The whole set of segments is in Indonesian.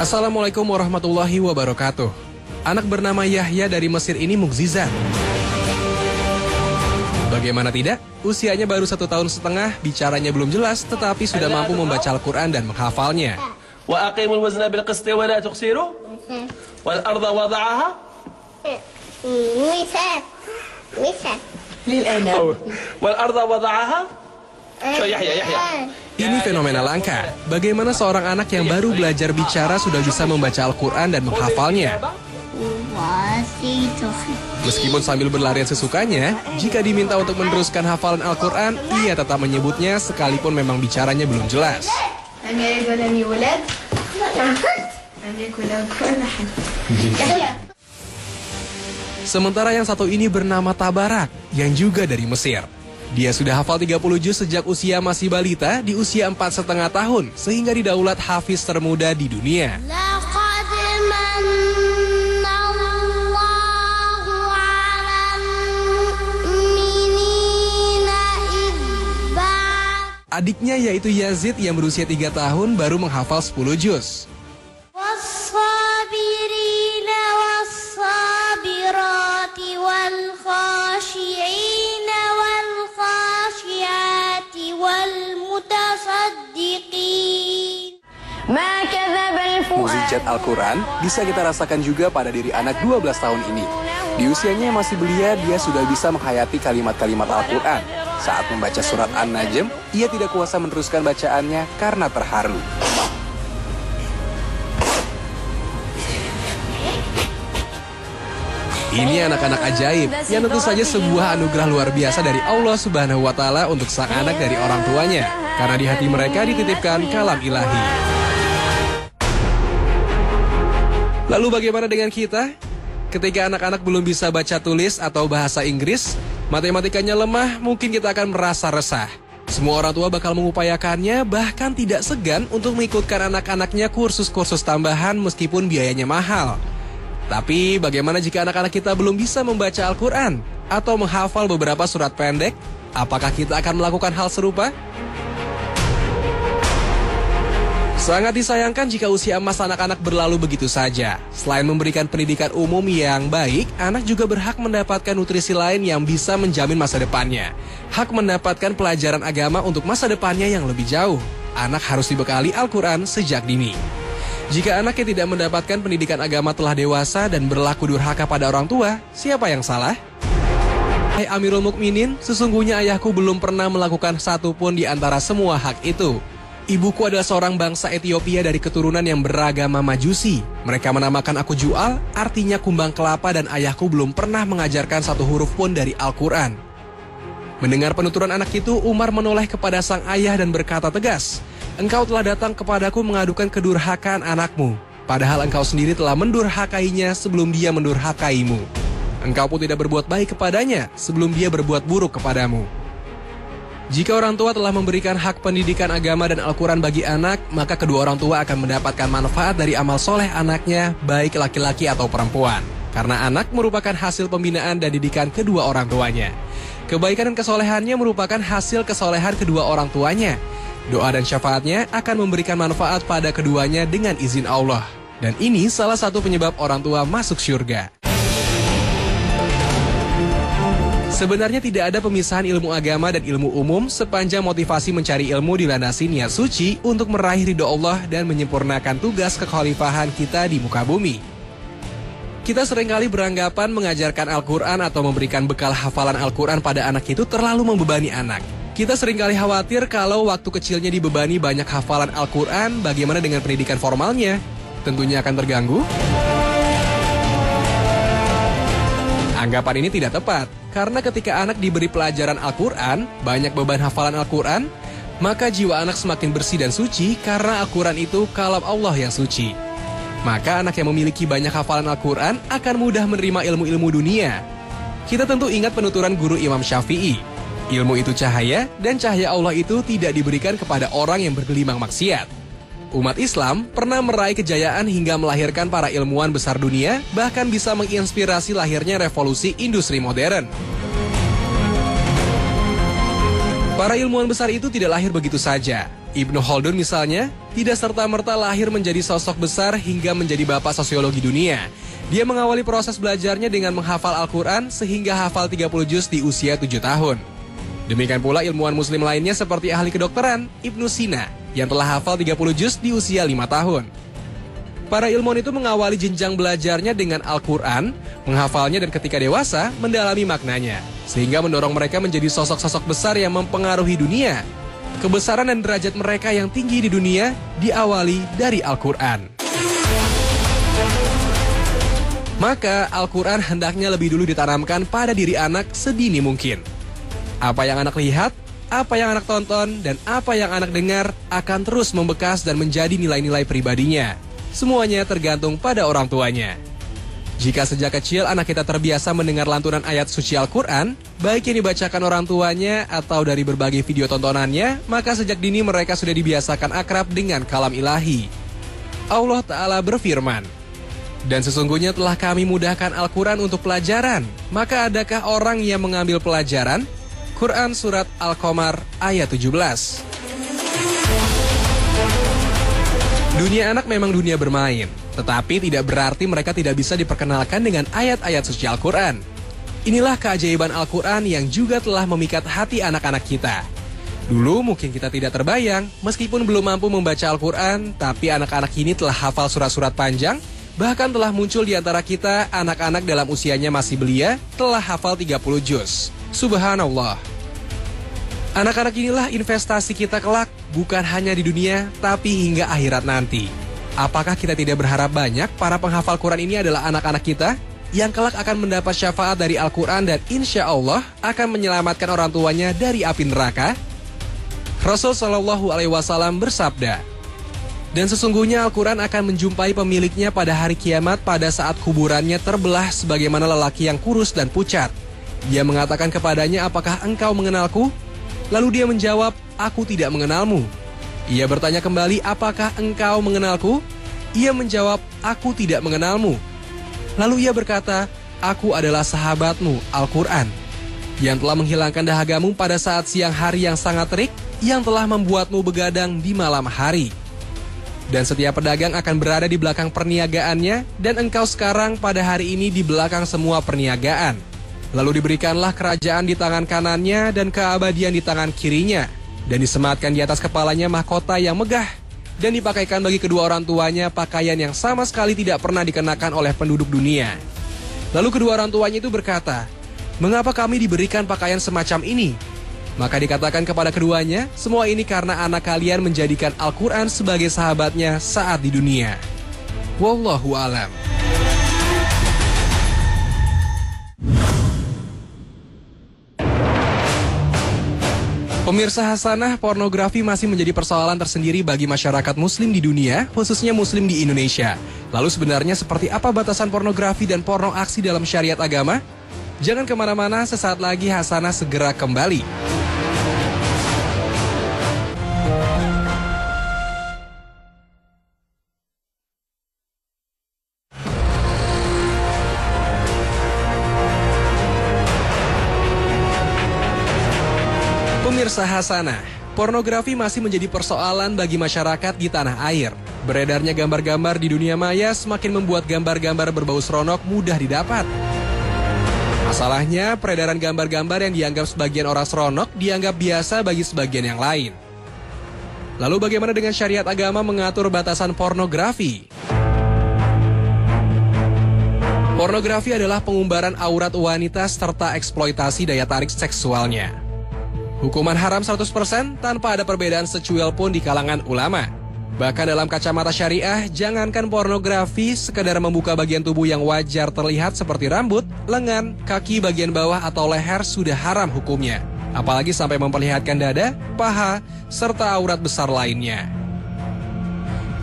Assalamualaikum warahmatullahi wabarakatuh. Anak bernama Yahya dari Mesir ini mukjizat. Bagaimana tidak? Usianya baru 1 tahun setengah, bicaranya belum jelas, tetapi sudah mampu membaca Al-Quran dan menghafalnya. Wa aqimul wazna bil qisti wa la tuqsiru. Wal arda wada'aha. Misal. Wal arda wada'aha. Yahya. Ini fenomena langka. Bagaimana seorang anak yang baru belajar bicara sudah bisa membaca Al-Quran dan menghafalnya? Meskipun sambil berlarian sesukanya, jika diminta untuk meneruskan hafalan Al-Quran, ia tetap menyebutnya sekalipun memang bicaranya belum jelas. Sementara yang satu ini bernama Tabarak, yang juga dari Mesir. Dia sudah hafal 30 juz sejak usia masih balita di usia 4,5 tahun, sehingga didaulat hafiz termuda di dunia. Adiknya yaitu Yazid yang berusia 3 tahun baru menghafal 10 juz. Mukjizat Al-Quran bisa kita rasakan juga pada diri anak 12 tahun ini. Di usianya yang masih belia, dia sudah bisa menghayati kalimat-kalimat Al-Quran. Saat membaca surat An-Najm, ia tidak kuasa meneruskan bacaannya karena terharu. Ini anak-anak ajaib, yang tentu saja sebuah anugerah luar biasa dari Allah Subhanahu wa Ta'ala untuk sang anak dari orang tuanya. Karena di hati mereka dititipkan kalam ilahi. Lalu bagaimana dengan kita? Ketika anak-anak belum bisa baca tulis atau bahasa Inggris, matematikanya lemah, mungkin kita akan merasa resah. Semua orang tua bakal mengupayakannya, bahkan tidak segan untuk mengikutkan anak-anaknya kursus-kursus tambahan meskipun biayanya mahal. Tapi bagaimana jika anak-anak kita belum bisa membaca Al-Quran atau menghafal beberapa surat pendek? Apakah kita akan melakukan hal serupa? Sangat disayangkan jika usia emas anak-anak berlalu begitu saja. Selain memberikan pendidikan umum yang baik, anak juga berhak mendapatkan nutrisi lain yang bisa menjamin masa depannya. Hak mendapatkan pelajaran agama untuk masa depannya yang lebih jauh. Anak harus dibekali Al-Quran sejak dini. Jika anak yang tidak mendapatkan pendidikan agama telah dewasa dan berlaku durhaka pada orang tua, siapa yang salah? Hai Amirul Mukminin, sesungguhnya ayahku belum pernah melakukan satupun di antara semua hak itu. Ibuku adalah seorang bangsa Ethiopia dari keturunan yang beragama Majusi. Mereka menamakan aku Jual, artinya kumbang kelapa, dan ayahku belum pernah mengajarkan satu huruf pun dari Al-Quran. Mendengar penuturan anak itu, Umar menoleh kepada sang ayah dan berkata tegas, "Engkau telah datang kepadaku mengadukan kedurhakaan anakmu, padahal engkau sendiri telah mendurhakainya sebelum dia mendurhakaimu. Engkau pun tidak berbuat baik kepadanya sebelum dia berbuat buruk kepadamu." Jika orang tua telah memberikan hak pendidikan agama dan Al-Quran bagi anak, maka kedua orang tua akan mendapatkan manfaat dari amal soleh anaknya, baik laki-laki atau perempuan. Karena anak merupakan hasil pembinaan dan didikan kedua orang tuanya. Kebaikan dan kesolehannya merupakan hasil kesolehan kedua orang tuanya. Doa dan syafaatnya akan memberikan manfaat pada keduanya dengan izin Allah. Dan ini salah satu penyebab orang tua masuk surga. Sebenarnya tidak ada pemisahan ilmu agama dan ilmu umum sepanjang motivasi mencari ilmu dilandasi niat suci untuk meraih ridho Allah dan menyempurnakan tugas kekhalifahan kita di muka bumi. Kita seringkali beranggapan mengajarkan Al-Quran atau memberikan bekal hafalan Al-Quran pada anak itu terlalu membebani anak. Kita seringkali khawatir kalau waktu kecilnya dibebani banyak hafalan Al-Quran, bagaimana dengan pendidikan formalnya? Tentunya akan terganggu. Anggapan ini tidak tepat, karena ketika anak diberi pelajaran Al-Quran, banyak beban hafalan Al-Quran, maka jiwa anak semakin bersih dan suci karena Al-Quran itu kalam Allah yang suci. Maka anak yang memiliki banyak hafalan Al-Quran akan mudah menerima ilmu-ilmu dunia. Kita tentu ingat penuturan guru Imam Syafi'i, ilmu itu cahaya dan cahaya Allah itu tidak diberikan kepada orang yang bergelimang maksiat. Umat Islam pernah meraih kejayaan hingga melahirkan para ilmuwan besar dunia, bahkan bisa menginspirasi lahirnya revolusi industri modern. Para ilmuwan besar itu tidak lahir begitu saja. Ibnu Khaldun misalnya, tidak serta-merta lahir menjadi sosok besar hingga menjadi bapak sosiologi dunia. Dia mengawali proses belajarnya dengan menghafal Al-Quran sehingga hafal 30 juz di usia 7 tahun. Demikian pula ilmuwan muslim lainnya seperti ahli kedokteran, Ibnu Sina, yang telah hafal 30 juz di usia 5 tahun. Para ilmuwan itu mengawali jenjang belajarnya dengan Al-Quran, menghafalnya dan ketika dewasa, mendalami maknanya. Sehingga mendorong mereka menjadi sosok-sosok besar yang mempengaruhi dunia. Kebesaran dan derajat mereka yang tinggi di dunia diawali dari Al-Quran. Maka Al-Quran hendaknya lebih dulu ditanamkan pada diri anak sedini mungkin. Apa yang anak lihat, apa yang anak tonton, dan apa yang anak dengar akan terus membekas dan menjadi nilai-nilai pribadinya. Semuanya tergantung pada orang tuanya. Jika sejak kecil anak kita terbiasa mendengar lantunan ayat suci Al-Quran, baik yang dibacakan orang tuanya atau dari berbagai video tontonannya, maka sejak dini mereka sudah dibiasakan akrab dengan kalam ilahi. Allah Ta'ala berfirman, "Dan sesungguhnya telah kami mudahkan Al-Quran untuk pelajaran, maka adakah orang yang mengambil pelajaran?" Quran Surat Al-Qamar ayat 17. Dunia anak memang dunia bermain, tetapi tidak berarti mereka tidak bisa diperkenalkan dengan ayat-ayat suci Al-Quran. Inilah keajaiban Al-Quran yang juga telah memikat hati anak-anak kita. Dulu mungkin kita tidak terbayang, meskipun belum mampu membaca Al-Quran, tapi anak-anak ini telah hafal surat-surat panjang, bahkan telah muncul di antara kita anak-anak dalam usianya masih belia, telah hafal 30 juz. Subhanallah. Anak-anak inilah investasi kita kelak, bukan hanya di dunia, tapi hingga akhirat nanti. Apakah kita tidak berharap banyak para penghafal Quran ini adalah anak-anak kita, yang kelak akan mendapat syafaat dari Al-Quran dan insya Allah akan menyelamatkan orang tuanya dari api neraka? Rasul Shallallahu Alaihi Wasallam bersabda, "Dan sesungguhnya Al-Quran akan menjumpai pemiliknya pada hari kiamat pada saat kuburannya terbelah sebagaimana lelaki yang kurus dan pucat. Dia mengatakan kepadanya, 'Apakah engkau mengenalku?' Lalu dia menjawab, 'Aku tidak mengenalmu.' Ia bertanya kembali, 'Apakah engkau mengenalku?' Ia menjawab, 'Aku tidak mengenalmu.' Lalu ia berkata, 'Aku adalah sahabatmu, Al-Quran, yang telah menghilangkan dahagamu pada saat siang hari yang sangat terik, yang telah membuatmu begadang di malam hari. Dan setiap pedagang akan berada di belakang perniagaannya, dan engkau sekarang pada hari ini di belakang semua perniagaan. Lalu diberikanlah kerajaan di tangan kanannya dan keabadian di tangan kirinya, dan disematkan di atas kepalanya mahkota yang megah, dan dipakaikan bagi kedua orang tuanya pakaian yang sama sekali tidak pernah dikenakan oleh penduduk dunia. Lalu kedua orang tuanya itu berkata, 'Mengapa kami diberikan pakaian semacam ini?' Maka dikatakan kepada keduanya, 'Semua ini karena anak kalian menjadikan Al-Quran sebagai sahabatnya saat di dunia.' Wallahu a'lam. Pemirsa Hasanah, pornografi masih menjadi persoalan tersendiri bagi masyarakat muslim di dunia, khususnya muslim di Indonesia. Lalu sebenarnya seperti apa batasan pornografi dan porno aksi dalam syariat agama? Jangan kemana-mana, sesaat lagi Hasanah segera kembali. Pemirsa Hasanah, pornografi masih menjadi persoalan bagi masyarakat di tanah air. Beredarnya gambar-gambar di dunia maya semakin membuat gambar-gambar berbau seronok mudah didapat. Masalahnya, peredaran gambar-gambar yang dianggap sebagian orang seronok dianggap biasa bagi sebagian yang lain. Lalu bagaimana dengan syariat agama mengatur batasan pornografi? Pornografi adalah pengumbaran aurat wanita serta eksploitasi daya tarik seksualnya. Hukuman haram 100% tanpa ada perbedaan secuil pun di kalangan ulama. Bahkan dalam kacamata syariah, jangankan pornografi, sekadar membuka bagian tubuh yang wajar terlihat seperti rambut, lengan, kaki bagian bawah atau leher sudah haram hukumnya. Apalagi sampai memperlihatkan dada, paha, serta aurat besar lainnya.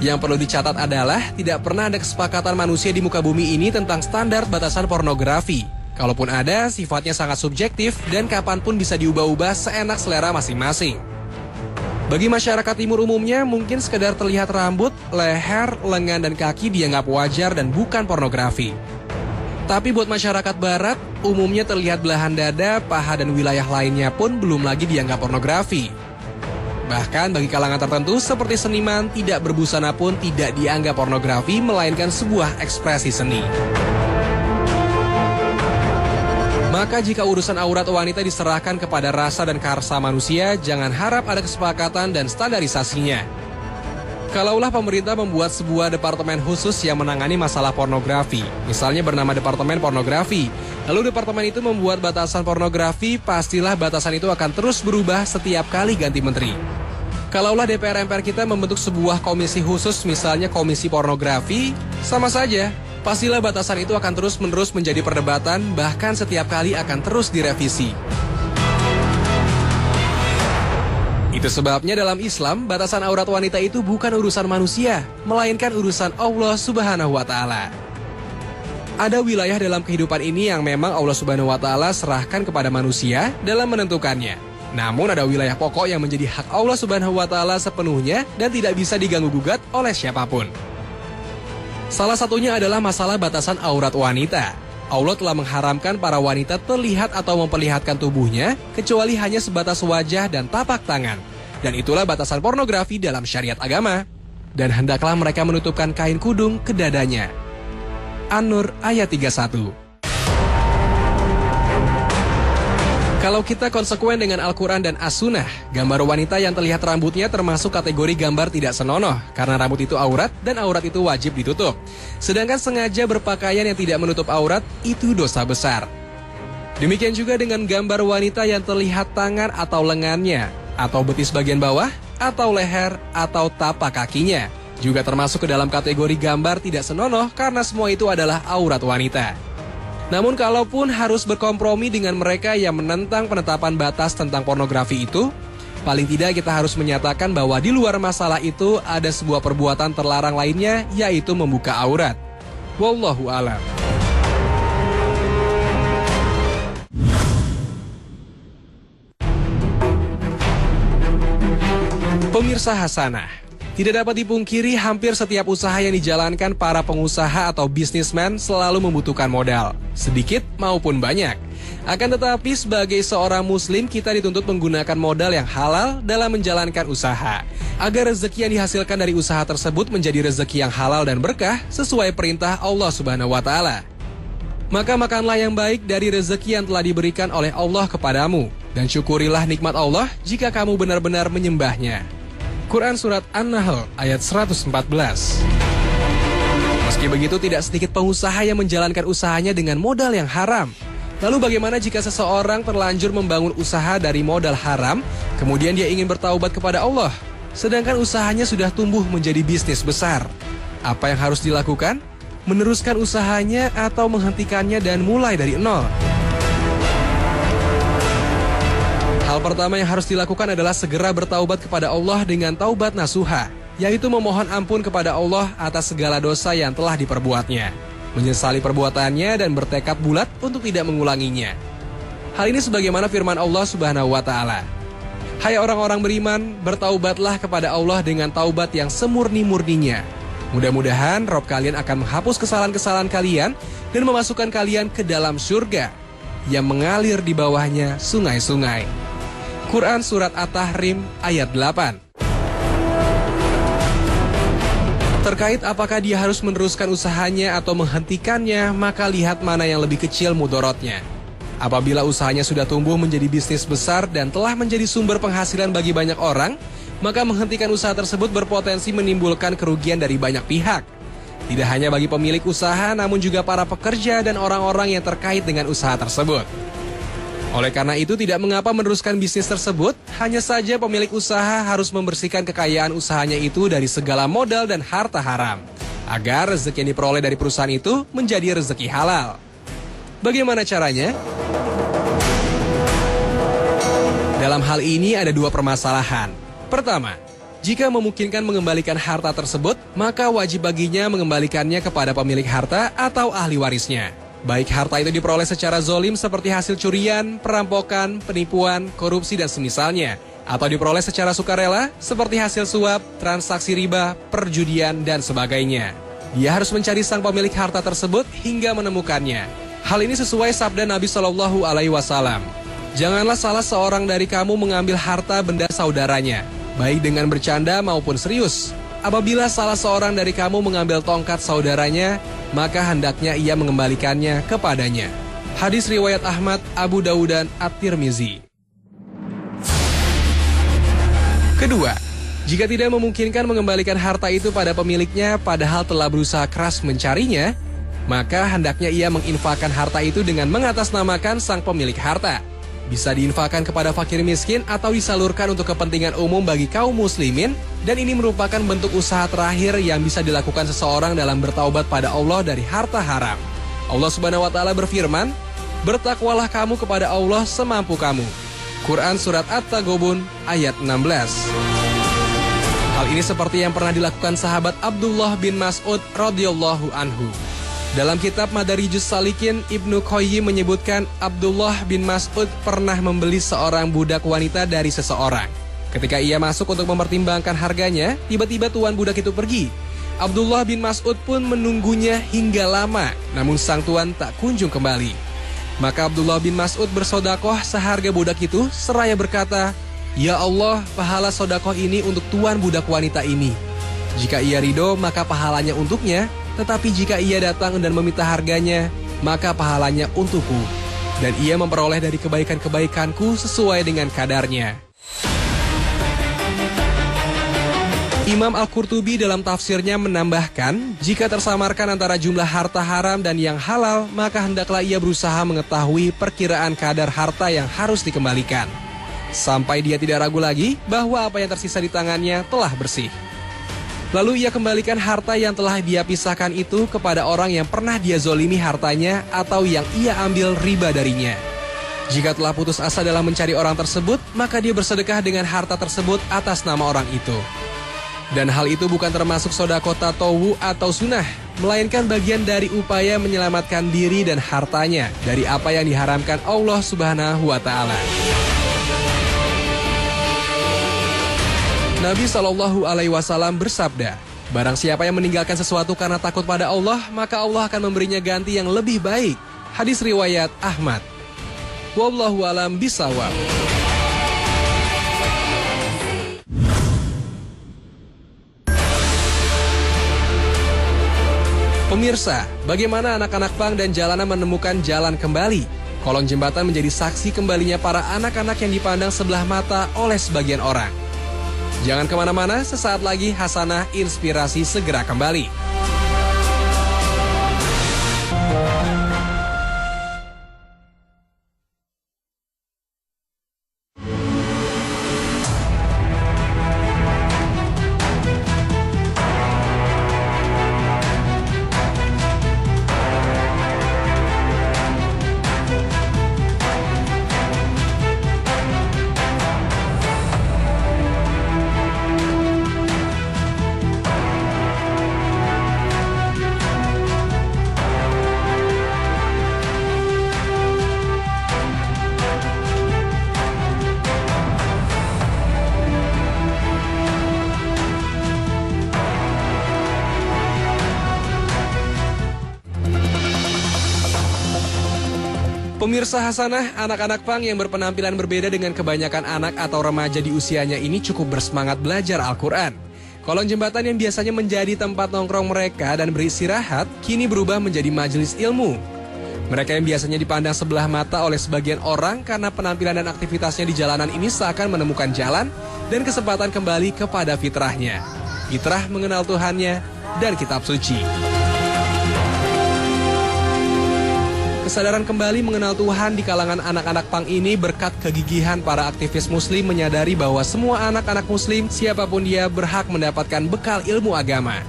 Yang perlu dicatat adalah tidak pernah ada kesepakatan manusia di muka bumi ini tentang standar batasan pornografi. Kalaupun ada, sifatnya sangat subjektif dan kapanpun bisa diubah-ubah seenak selera masing-masing. Bagi masyarakat timur umumnya, mungkin sekedar terlihat rambut, leher, lengan, dan kaki dianggap wajar dan bukan pornografi. Tapi buat masyarakat barat, umumnya terlihat belahan dada, paha, dan wilayah lainnya pun belum lagi dianggap pornografi. Bahkan bagi kalangan tertentu seperti seniman, tidak berbusana pun tidak dianggap pornografi, melainkan sebuah ekspresi seni. Maka jika urusan aurat wanita diserahkan kepada rasa dan karsa manusia, jangan harap ada kesepakatan dan standarisasinya. Kalaulah pemerintah membuat sebuah departemen khusus yang menangani masalah pornografi, misalnya bernama Departemen Pornografi, lalu departemen itu membuat batasan pornografi, pastilah batasan itu akan terus berubah setiap kali ganti menteri. Kalaulah DPR MPR kita membentuk sebuah komisi khusus, misalnya Komisi Pornografi, sama saja. Pastilah batasan itu akan terus-menerus menjadi perdebatan, bahkan setiap kali akan terus direvisi. Itu sebabnya dalam Islam, batasan aurat wanita itu bukan urusan manusia, melainkan urusan Allah Subhanahu wa Ta'ala. Ada wilayah dalam kehidupan ini yang memang Allah Subhanahu wa Ta'ala serahkan kepada manusia dalam menentukannya. Namun ada wilayah pokok yang menjadi hak Allah Subhanahu wa Ta'ala sepenuhnya dan tidak bisa diganggu-gugat oleh siapapun. Salah satunya adalah masalah batasan aurat wanita. Allah telah mengharamkan para wanita terlihat atau memperlihatkan tubuhnya, kecuali hanya sebatas wajah dan tapak tangan. Dan itulah batasan pornografi dalam syariat agama. Dan hendaklah mereka menutupkan kain kudung ke dadanya. An-Nur ayat 31. Kalau kita konsekuen dengan Al-Quran dan As-Sunnah, gambar wanita yang terlihat rambutnya termasuk kategori gambar tidak senonoh, karena rambut itu aurat dan aurat itu wajib ditutup. Sedangkan sengaja berpakaian yang tidak menutup aurat, itu dosa besar. Demikian juga dengan gambar wanita yang terlihat tangan atau lengannya, atau betis bagian bawah, atau leher, atau tapak kakinya. Juga termasuk ke dalam kategori gambar tidak senonoh karena semua itu adalah aurat wanita. Namun kalaupun harus berkompromi dengan mereka yang menentang penetapan batas tentang pornografi itu, paling tidak kita harus menyatakan bahwa di luar masalah itu ada sebuah perbuatan terlarang lainnya, yaitu membuka aurat. Wallahu a'lam. Pemirsa Hasanah, tidak dapat dipungkiri hampir setiap usaha yang dijalankan para pengusaha atau bisnismen selalu membutuhkan modal, sedikit maupun banyak. Akan tetapi sebagai seorang muslim kita dituntut menggunakan modal yang halal dalam menjalankan usaha, agar rezeki yang dihasilkan dari usaha tersebut menjadi rezeki yang halal dan berkah sesuai perintah Allah Subhanahu wa Ta'ala. Maka makanlah yang baik dari rezeki yang telah diberikan oleh Allah kepadamu, dan syukurilah nikmat Allah jika kamu benar-benar menyembahnya. Quran Surat An-Nahl ayat 114. Meski begitu tidak sedikit pengusaha yang menjalankan usahanya dengan modal yang haram. Lalu bagaimana jika seseorang terlanjur membangun usaha dari modal haram, kemudian dia ingin bertaubat kepada Allah, sedangkan usahanya sudah tumbuh menjadi bisnis besar? Apa yang harus dilakukan? Meneruskan usahanya atau menghentikannya dan mulai dari nol? Hal pertama yang harus dilakukan adalah segera bertaubat kepada Allah dengan taubat nasuha, yaitu memohon ampun kepada Allah atas segala dosa yang telah diperbuatnya, menyesali perbuatannya dan bertekad bulat untuk tidak mengulanginya. Hal ini sebagaimana firman Allah Subhanahu wa Ta'ala. Hai orang-orang beriman, bertaubatlah kepada Allah dengan taubat yang semurni-murninya. Mudah-mudahan Rob kalian akan menghapus kesalahan-kesalahan kalian dan memasukkan kalian ke dalam surga yang mengalir di bawahnya sungai-sungai. Quran Surat At-Tahrim ayat 8. Terkait apakah dia harus meneruskan usahanya atau menghentikannya, maka lihat mana yang lebih kecil mudorotnya. Apabila usahanya sudah tumbuh menjadi bisnis besar dan telah menjadi sumber penghasilan bagi banyak orang, maka menghentikan usaha tersebut berpotensi menimbulkan kerugian dari banyak pihak. Tidak hanya bagi pemilik usaha, namun juga para pekerja dan orang-orang yang terkait dengan usaha tersebut. Oleh karena itu tidak mengapa meneruskan bisnis tersebut, hanya saja pemilik usaha harus membersihkan kekayaan usahanya itu dari segala modal dan harta haram, agar rezeki yang diperoleh dari perusahaan itu menjadi rezeki halal. Bagaimana caranya? Dalam hal ini ada dua permasalahan. Pertama, jika memungkinkan mengembalikan harta tersebut, maka wajib baginya mengembalikannya kepada pemilik harta atau ahli warisnya. Baik harta itu diperoleh secara zolim seperti hasil curian, perampokan, penipuan, korupsi dan semisalnya, atau diperoleh secara sukarela seperti hasil suap, transaksi riba, perjudian dan sebagainya. Dia harus mencari sang pemilik harta tersebut hingga menemukannya. Hal ini sesuai sabda Nabi Shallallahu Alaihi Wasallam. Janganlah salah seorang dari kamu mengambil harta benda saudaranya, baik dengan bercanda maupun serius. Apabila salah seorang dari kamu mengambil tongkat saudaranya, maka hendaknya ia mengembalikannya kepadanya. Hadis riwayat Ahmad, Abu Dawud, dan At-Tirmizi. Kedua, jika tidak memungkinkan mengembalikan harta itu pada pemiliknya padahal telah berusaha keras mencarinya, maka hendaknya ia menginfakkan harta itu dengan mengatasnamakan sang pemilik harta. Bisa diinfakkan kepada fakir miskin atau disalurkan untuk kepentingan umum bagi kaum muslimin, dan ini merupakan bentuk usaha terakhir yang bisa dilakukan seseorang dalam bertaubat pada Allah dari harta haram. Allah Subhanahu wa Ta'ala berfirman, "Bertakwalah kamu kepada Allah semampu kamu." Quran Surat At-Taghabun ayat 16. Hal ini seperti yang pernah dilakukan sahabat Abdullah bin Mas'ud radhiyallahu anhu. Dalam kitab Madarijus Salikin, Ibnu Qayyim menyebutkan Abdullah bin Mas'ud pernah membeli seorang budak wanita dari seseorang. Ketika ia masuk untuk mempertimbangkan harganya, tiba-tiba tuan budak itu pergi. Abdullah bin Mas'ud pun menunggunya hingga lama, namun sang tuan tak kunjung kembali. Maka Abdullah bin Mas'ud bersodakoh seharga budak itu, seraya berkata, "Ya Allah, pahala sodakoh ini untuk tuan budak wanita ini. Jika ia ridho, maka pahalanya untuknya. Tetapi jika ia datang dan meminta harganya, maka pahalanya untukku. Dan ia memperoleh dari kebaikan-kebaikanku sesuai dengan kadarnya." Imam Al-Qurtubi dalam tafsirnya menambahkan, jika tersamarkan antara jumlah harta haram dan yang halal, maka hendaklah ia berusaha mengetahui perkiraan kadar harta yang harus dikembalikan. Sampai dia tidak ragu lagi bahwa apa yang tersisa di tangannya telah bersih. Lalu ia kembalikan harta yang telah dia pisahkan itu kepada orang yang pernah dia zolimi hartanya atau yang ia ambil riba darinya. Jika telah putus asa dalam mencari orang tersebut, maka dia bersedekah dengan harta tersebut atas nama orang itu. Dan hal itu bukan termasuk sedekah tatawu atau sunnah, melainkan bagian dari upaya menyelamatkan diri dan hartanya dari apa yang diharamkan Allah Subhanahu wa Ta'ala. Nabi SAW bersabda, "Barang siapa yang meninggalkan sesuatu karena takut pada Allah, maka Allah akan memberinya ganti yang lebih baik." Hadis riwayat Ahmad. Wallahu a'lam bishawab. Pemirsa, bagaimana anak-anak pang dan jalanan menemukan jalan kembali? Kolong jembatan menjadi saksi kembalinya para anak-anak yang dipandang sebelah mata oleh sebagian orang. Jangan kemana-mana, sesaat lagi Hasanah Inspirasi segera kembali. Pemirsa Hasanah, anak-anak pang yang berpenampilan berbeda dengan kebanyakan anak atau remaja di usianya ini cukup bersemangat belajar Al-Quran. Kolong jembatan yang biasanya menjadi tempat nongkrong mereka dan beristirahat, kini berubah menjadi majelis ilmu. Mereka yang biasanya dipandang sebelah mata oleh sebagian orang karena penampilan dan aktivitasnya di jalanan ini seakan menemukan jalan dan kesempatan kembali kepada fitrahnya. Fitrah mengenal Tuhannya dan kitab suci. Kesadaran kembali mengenal Tuhan di kalangan anak-anak pang ini berkat kegigihan para aktivis muslim menyadari bahwa semua anak-anak muslim siapapun dia berhak mendapatkan bekal ilmu agama.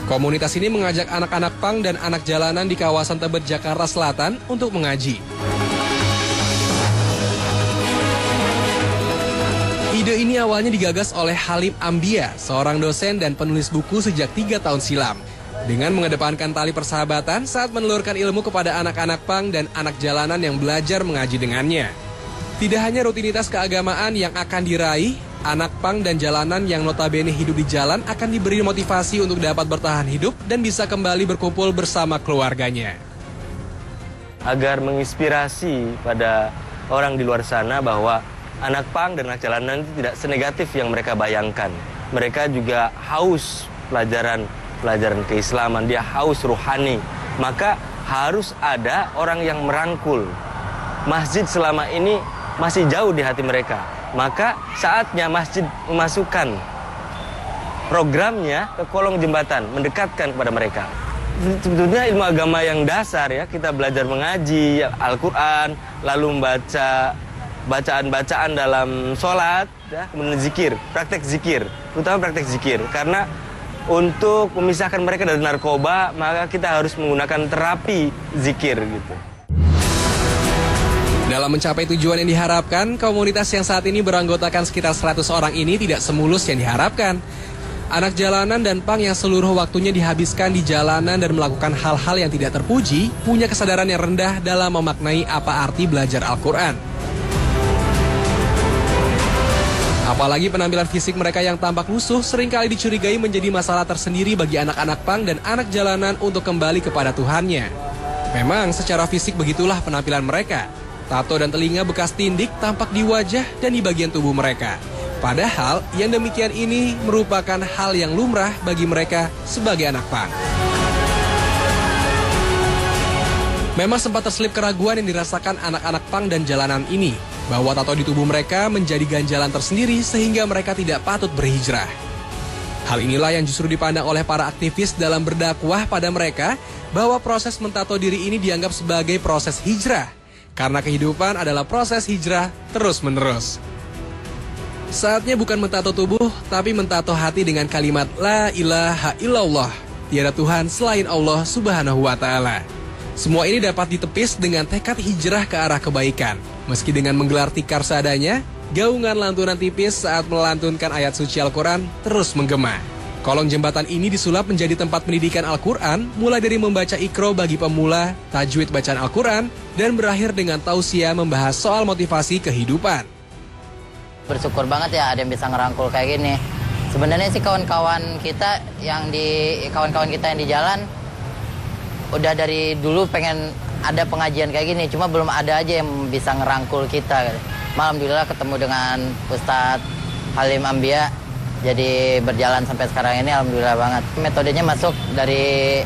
Komunitas ini mengajak anak-anak pang dan anak jalanan di kawasan Tebet, Jakarta Selatan untuk mengaji. Ide ini awalnya digagas oleh Halim Ambia, seorang dosen dan penulis buku sejak 3 tahun silam. Dengan mengedepankan tali persahabatan saat menelurkan ilmu kepada anak-anak pang dan anak jalanan yang belajar mengaji dengannya. Tidak hanya rutinitas keagamaan yang akan diraih, anak pang dan jalanan yang notabene hidup di jalan akan diberi motivasi untuk dapat bertahan hidup dan bisa kembali berkumpul bersama keluarganya. Agar menginspirasi pada orang di luar sana bahwa anak pang dan anak jalanan itu tidak senegatif yang mereka bayangkan. Mereka juga haus pelajaran keislaman, dia haus ruhani. Maka harus ada orang yang merangkul. Masjid selama ini masih jauh di hati mereka. Maka saatnya masjid memasukkan programnya ke kolong jembatan, mendekatkan kepada mereka. Sebetulnya ilmu agama yang dasar ya, kita belajar mengaji Al-Quran, lalu membaca bacaan-bacaan dalam sholat, ya, kemudian zikir, praktek zikir, terutama praktek zikir. Karena untuk memisahkan mereka dari narkoba, maka kita harus menggunakan terapi zikir gitu. Dalam mencapai tujuan yang diharapkan, komunitas yang saat ini beranggotakan sekitar 100 orang ini tidak semulus yang diharapkan. Anak jalanan dan pang yang seluruh waktunya dihabiskan di jalanan dan melakukan hal-hal yang tidak terpuji, punya kesadaran yang rendah dalam memaknai apa arti belajar Al-Quran. Apalagi penampilan fisik mereka yang tampak lusuh seringkali dicurigai menjadi masalah tersendiri bagi anak-anak pang dan anak jalanan untuk kembali kepada Tuhannya. Memang secara fisik begitulah penampilan mereka. Tato dan telinga bekas tindik tampak di wajah dan di bagian tubuh mereka. Padahal yang demikian ini merupakan hal yang lumrah bagi mereka sebagai anak pang. Memang sempat terselip keraguan yang dirasakan anak-anak pang dan jalanan ini, bahwa tato di tubuh mereka menjadi ganjalan tersendiri sehingga mereka tidak patut berhijrah. Hal inilah yang justru dipandang oleh para aktivis dalam berdakwah pada mereka, bahwa proses mentato diri ini dianggap sebagai proses hijrah, karena kehidupan adalah proses hijrah terus-menerus. Saatnya bukan mentato tubuh, tapi mentato hati dengan kalimat La ilaha illallah. Tiada Tuhan selain Allah subhanahu wa ta'ala. Semua ini dapat ditepis dengan tekad hijrah ke arah kebaikan. Meski dengan menggelar tikar seadanya, gaungan lantunan tipis saat melantunkan ayat suci Al-Quran terus menggema. Kolong jembatan ini disulap menjadi tempat pendidikan Al-Quran, mulai dari membaca Iqra bagi pemula, tajwid bacaan Al-Quran, dan berakhir dengan tausiah membahas soal motivasi kehidupan. Bersyukur banget ya ada yang bisa ngerangkul kayak gini. Sebenarnya sih kawan-kawan kita yang di jalan udah dari dulu pengen ada pengajian kayak gini, cuma belum ada aja yang bisa ngerangkul kita. Alhamdulillah ketemu dengan Ustadz Halim Ambia, jadi berjalan sampai sekarang ini alhamdulillah banget. Metodenya masuk dari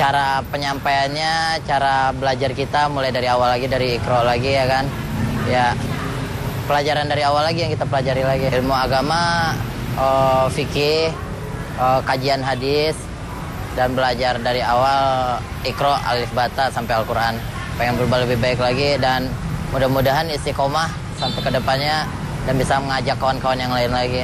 cara penyampaiannya, cara belajar kita mulai dari awal lagi, dari Iqra lagi ya kan. Ya, pelajaran dari awal lagi yang kita pelajari lagi. Ilmu agama, fikih, kajian hadis, dan belajar dari awal Iqra, alif bata sampai Al-Quran. Pengen berubah lebih baik lagi dan mudah-mudahan istiqomah sampai ke depannya dan bisa mengajak kawan-kawan yang lain lagi.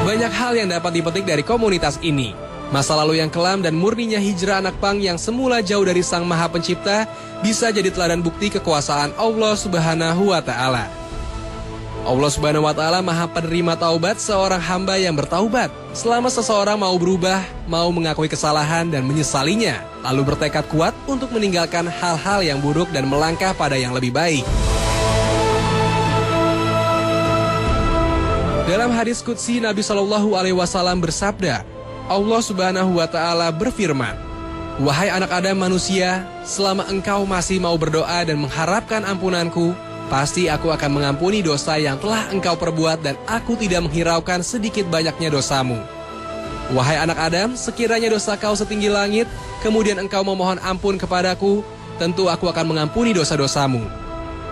Banyak hal yang dapat dipetik dari komunitas ini. Masa lalu yang kelam dan murninya hijrah anak pang yang semula jauh dari Sang Maha Pencipta bisa jadi teladan bukti kekuasaan Allah Subhanahu wa Ta'ala. Allah Subhanahu wa Ta'ala Maha penerima taubat seorang hamba yang bertaubat. Selama seseorang mau berubah, mau mengakui kesalahan dan menyesalinya, lalu bertekad kuat untuk meninggalkan hal-hal yang buruk dan melangkah pada yang lebih baik. Dalam hadis qudsi Nabi Shallallahu Alaihi Wasallam bersabda, Allah Subhanahu wa Ta'ala berfirman, "Wahai anak Adam manusia, selama engkau masih mau berdoa dan mengharapkan ampunanku, pasti aku akan mengampuni dosa yang telah engkau perbuat dan aku tidak menghiraukan sedikit banyaknya dosamu. Wahai anak Adam, sekiranya dosa kau setinggi langit, kemudian engkau memohon ampun kepadaku, tentu aku akan mengampuni dosa-dosamu.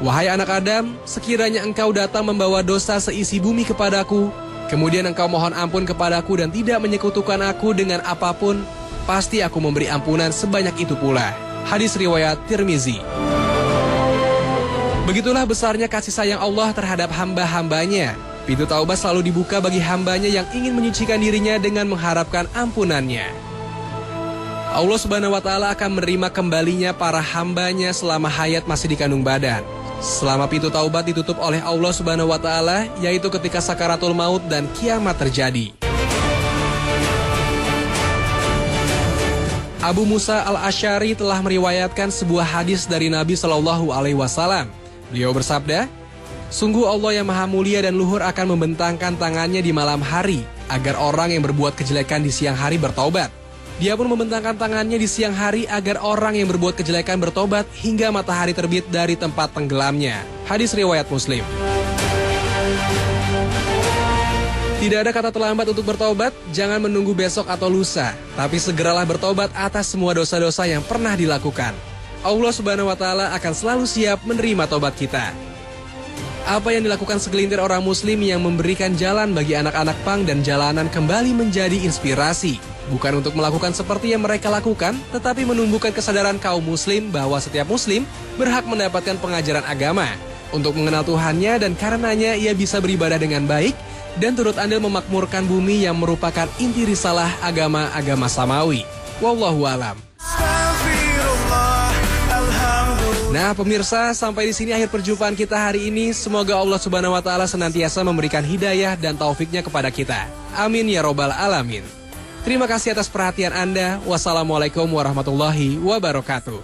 Wahai anak Adam, sekiranya engkau datang membawa dosa seisi bumi kepadaku, kemudian engkau mohon ampun kepadaku dan tidak menyekutukan aku dengan apapun, pasti aku memberi ampunan sebanyak itu pula." Hadis riwayat Tirmizi. Begitulah besarnya kasih sayang Allah terhadap hamba-hambanya. Pintu taubat selalu dibuka bagi hambanya yang ingin menyucikan dirinya dengan mengharapkan ampunannya. Allah Subhanahu wa Ta'ala akan menerima kembalinya para hambanya selama hayat masih di kandung badan. Selama pintu taubat ditutup oleh Allah Subhanahu wa Ta'ala, yaitu ketika sakaratul maut dan kiamat terjadi. Abu Musa al-Asy'ari telah meriwayatkan sebuah hadis dari Nabi Shallallahu Alaihi Wasallam. Beliau bersabda, "Sungguh Allah yang maha mulia dan luhur akan membentangkan tangannya di malam hari, agar orang yang berbuat kejelekan di siang hari bertaubat. Dia pun membentangkan tangannya di siang hari agar orang yang berbuat kejelekan bertobat hingga matahari terbit dari tempat tenggelamnya. Hadis riwayat Muslim. Tidak ada kata terlambat untuk bertobat, jangan menunggu besok atau lusa, tapi segeralah bertobat atas semua dosa-dosa yang pernah dilakukan. Allah Subhanahu wa Ta'ala akan selalu siap menerima tobat kita. Apa yang dilakukan segelintir orang muslim yang memberikan jalan bagi anak-anak pang dan jalanan kembali menjadi inspirasi. Bukan untuk melakukan seperti yang mereka lakukan, tetapi menumbuhkan kesadaran kaum muslim bahwa setiap muslim berhak mendapatkan pengajaran agama untuk mengenal Tuhannya dan karenanya ia bisa beribadah dengan baik dan turut andil memakmurkan bumi yang merupakan inti risalah agama-agama samawi. Wallahu alam. Nah pemirsa, sampai di sini akhir perjumpaan kita hari ini. Semoga Allah Subhanahu wa Ta'ala senantiasa memberikan hidayah dan taufiknya kepada kita. Amin ya robbal alamin. Terima kasih atas perhatian Anda. Wassalamualaikum warahmatullahi wabarakatuh.